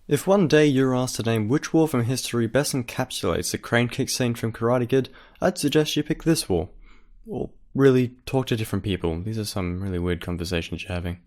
If one day you're asked to name which war from history best encapsulates the crane kick scene from Karate Kid, I'd suggest you pick this war. Or really talk to different people. These are some really weird conversations you're having.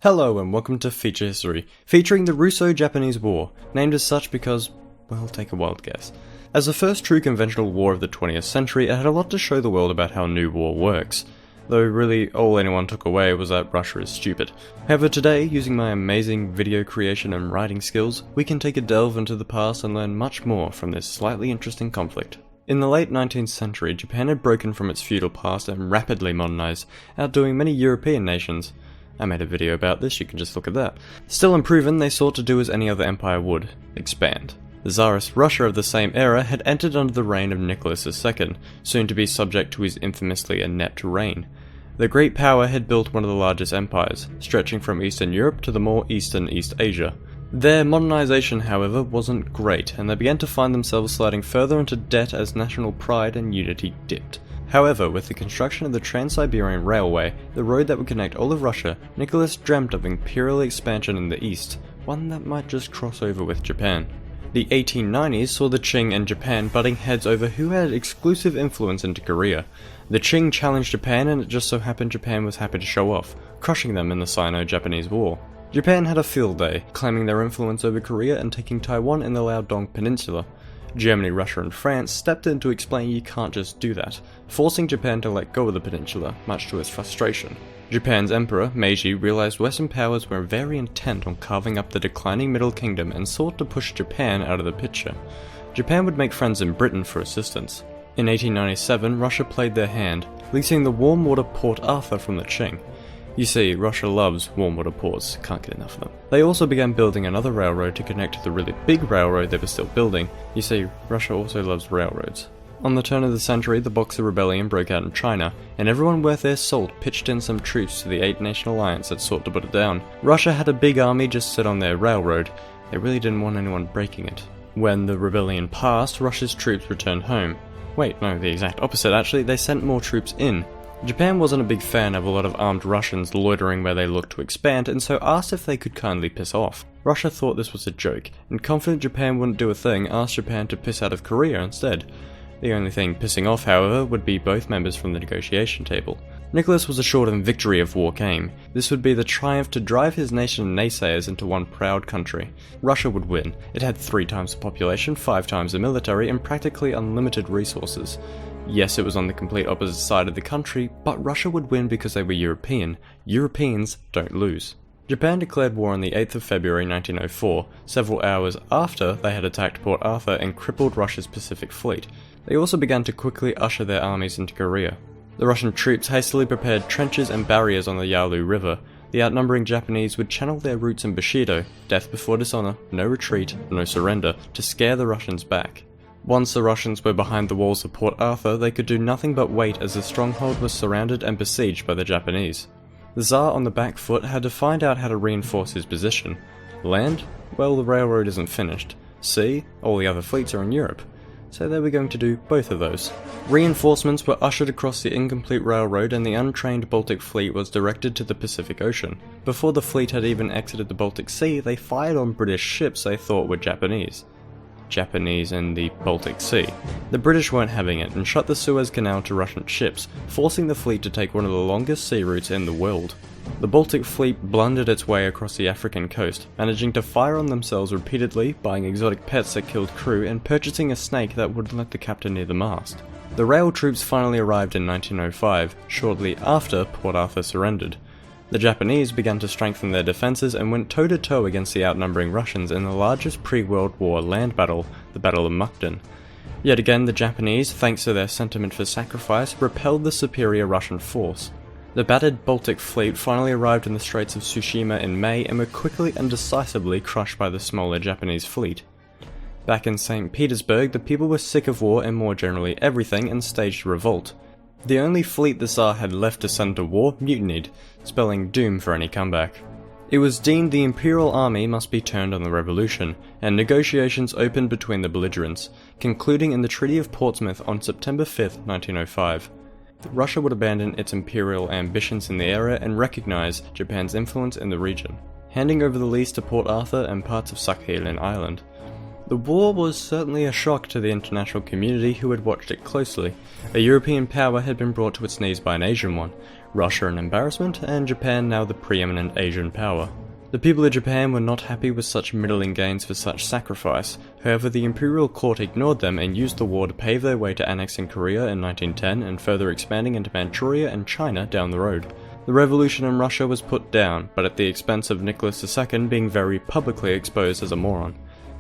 Hello and welcome to Feature History, featuring the Russo-Japanese War, named as such because, well, take a wild guess. As the first true conventional war of the 20th century, it had a lot to show the world about how new war works. Though really all anyone took away was that Russia is stupid. However, today, using my amazing video creation and writing skills, we can take a delve into the past and learn much more from this slightly interesting conflict. In the late 19th century, Japan had broken from its feudal past and rapidly modernized, outdoing many European nations. I made a video about this, you can just look at that. Still unproven, they sought to do as any other empire would, expand. The Tsarist Russia of the same era had entered under the reign of Nicholas II, soon to be subject to his infamously inept reign. The great power had built one of the largest empires, stretching from Eastern Europe to the more eastern East Asia. Their modernization, however, wasn't great, and they began to find themselves sliding further into debt as national pride and unity dipped. However, with the construction of the Trans-Siberian Railway, the road that would connect all of Russia, Nicholas dreamt of imperial expansion in the east, one that might just cross over with Japan. The 1890s saw the Qing and Japan butting heads over who had exclusive influence into Korea. The Qing challenged Japan, and it just so happened Japan was happy to show off, crushing them in the Sino-Japanese War. Japan had a field day, claiming their influence over Korea and taking Taiwan in the Liaodong Peninsula. Germany, Russia and France stepped in to explain you can't just do that, forcing Japan to let go of the peninsula, much to its frustration. Japan's emperor, Meiji, realized Western powers were very intent on carving up the declining Middle Kingdom and sought to push Japan out of the picture. Japan would make friends in Britain for assistance. In 1897, Russia played their hand, leasing the warm water Port Arthur from the Qing. You see, Russia loves warm water ports, can't get enough of them. They also began building another railroad to connect to the really big railroad they were still building. You see, Russia also loves railroads. On the turn of the century, the Boxer Rebellion broke out in China, and everyone worth their salt pitched in some troops to the Eight-Nation Alliance that sought to put it down. Russia had a big army just sit on their railroad. They really didn't want anyone breaking it. When the rebellion passed, Russia's troops returned home. Wait, no, the exact opposite actually, they sent more troops in. Japan wasn't a big fan of a lot of armed Russians loitering where they looked to expand, and so asked if they could kindly piss off. Russia thought this was a joke, and confident Japan wouldn't do a thing, asked Japan to piss out of Korea instead. The only thing pissing off, however, would be both members from the negotiation table. Nicholas was assured when victory of war came. This would be the triumph to drive his nation and naysayers into one proud country. Russia would win. It had 3 times the population, 5 times the military, and practically unlimited resources. Yes, it was on the complete opposite side of the country, but Russia would win because they were European. Europeans don't lose. Japan declared war on the 8th of February 1904, several hours after they had attacked Port Arthur and crippled Russia's Pacific Fleet. They also began to quickly usher their armies into Korea. The Russian troops hastily prepared trenches and barriers on the Yalu River. The outnumbering Japanese would channel their roots in Bushido, death before dishonor, no retreat, no surrender, to scare the Russians back. Once the Russians were behind the walls of Port Arthur, they could do nothing but wait as the stronghold was surrounded and besieged by the Japanese. The Tsar on the back foot had to find out how to reinforce his position. Land? Well, the railroad isn't finished. Sea? All the other fleets are in Europe. So they were going to do both of those. Reinforcements were ushered across the incomplete railroad, and the untrained Baltic fleet was directed to the Pacific Ocean. Before the fleet had even exited the Baltic Sea, they fired on British ships they thought were Japanese in the Baltic Sea. The British weren't having it and shut the Suez Canal to Russian ships, forcing the fleet to take one of the longest sea routes in the world. The Baltic fleet blundered its way across the African coast, managing to fire on themselves repeatedly, buying exotic pets that killed crew, and purchasing a snake that wouldn't let the captain near the mast. The rail troops finally arrived in 1905, shortly after Port Arthur surrendered. The Japanese began to strengthen their defences and went toe-to-toe against the outnumbering Russians in the largest pre-World War land battle, the Battle of Mukden. Yet again, the Japanese, thanks to their sentiment for sacrifice, repelled the superior Russian force. The battered Baltic fleet finally arrived in the Straits of Tsushima in May and were quickly and decisively crushed by the smaller Japanese fleet. Back in St. Petersburg, the people were sick of war and more generally everything and staged a revolt. The only fleet the Tsar had left to send to war mutinied, spelling doom for any comeback. It was deemed the Imperial Army must be turned on the revolution, and negotiations opened between the belligerents, concluding in the Treaty of Portsmouth on September 5, 1905. Russia would abandon its imperial ambitions in the area and recognise Japan's influence in the region, handing over the lease to Port Arthur and parts of Sakhalin Island. The war was certainly a shock to the international community who had watched it closely. A European power had been brought to its knees by an Asian one, Russia an embarrassment, and Japan now the preeminent Asian power. The people of Japan were not happy with such middling gains for such sacrifice. However, the imperial court ignored them and used the war to pave their way to annexing Korea in 1910 and further expanding into Manchuria and China down the road. The revolution in Russia was put down, but at the expense of Nicholas II being very publicly exposed as a moron.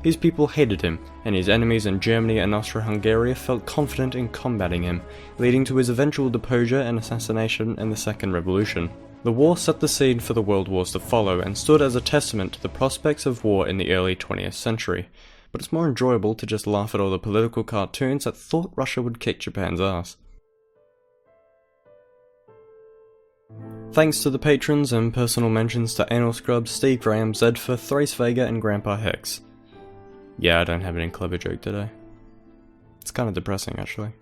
His people hated him, and his enemies in Germany and Austria-Hungary felt confident in combating him, leading to his eventual deposure and assassination in the Second Revolution. The war set the scene for the world wars to follow and stood as a testament to the prospects of war in the early 20th century. But it's more enjoyable to just laugh at all the political cartoons that thought Russia would kick Japan's ass. Thanks to the patrons and personal mentions to Anal Scrub, Steve Graham, Zedfer, Thrace Vega, and Grandpa Hex. Yeah, I don't have any clever joke today. It's kind of depressing, actually.